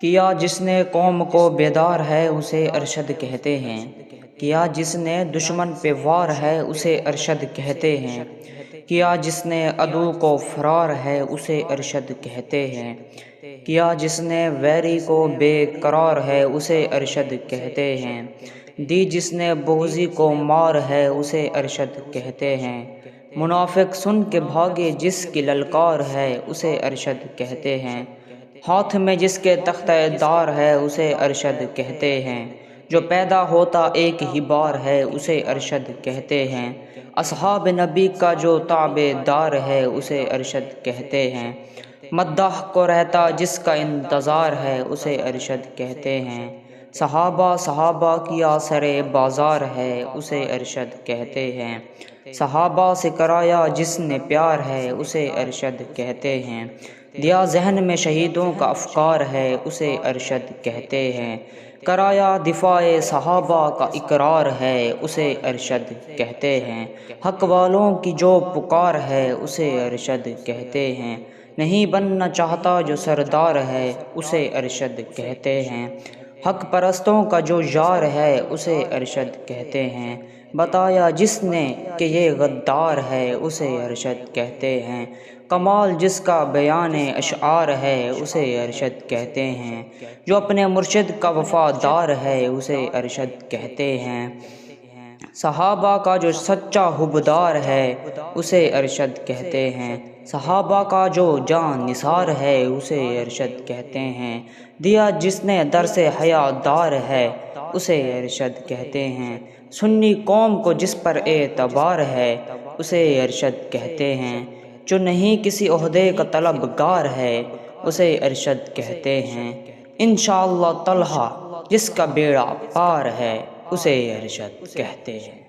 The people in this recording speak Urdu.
کیا جس نے قوم کو بیدار ہے اسے ارشد کہتے ہیں، کیا جس نے دشمن پہ وار ہے اسے ارشد کہتے ہیں، کیا جس نے عدو کو فرار ہے اسے ارشد کہتے ہیں، کیا جس نے ویری کو بے قرار ہے اسے ارشد کہتے ہیں، دی جس نے بغضی کو مار ہے اسے ارشد کہتے ہیں، منافق سن کے بھاگے جس کی للکار ہے اسے ارشد کہتے ہیں، ہاتھ میں جس کے تختہ دار ہے اسے ارشد کہتے ہیں، جو پیدا ہوتا ایک ہی بار ہے اسے ارشد کہتے ہیں، اصحاب نبی کا جو تابع دار ہے اسے ارشد کہتے ہیں، مداح کو رہتا جس کا انتظار ہے اسے ارشد کہتے ہیں، صحابہ کیا سرے بازار ہے اسے ارشد کہتے ہیں، صحابہ سے کرایا جس نے پیار ہے اسے ارشد کہتے ہیں، دیا ذہن میں شہیدوں کا افکار ہے اسے ارشد کہتے ہیں، کرایا دفاع صحابہ کا اقرار ہے اسے ارشد کہتے ہیں، حق والوں کی جو پکار ہے اسے ارشد کہتے ہیں، نہیں بننا چاہتا جو سردار ہے اسے ارشد کہتے ہیں، حق پرستوں کا جو یار ہے اسے ارشد کہتے ہیں، بتایا جس نے کہ یہ غدار ہے اسے ارشد کہتے ہیں، کمال جس کا بیان اشعار ہے اسے ارشد کہتے ہیں، جو اپنے مرشد کا وفادار ہے اسے ارشد کہتے ہیں، صحابہ کا جو سچا حبدار ہے اسے ارشد کہتے ہیں، صحابہ کا جو جان نثار ہے اسے ارشد کہتے ہیں، دیا جس نے درس حیا دار ہے اسے ارشد کہتے ہیں، سنی قوم کو جس پر اعتبار ہے اسے ارشد کہتے ہیں، جو نہیں کسی عہدے کا طلبگار ہے اسے ارشد کہتے ہیں، انشاءاللہ طلحہ جس کا بیڑا پار ہے اسے ارشد کہتے ہیں۔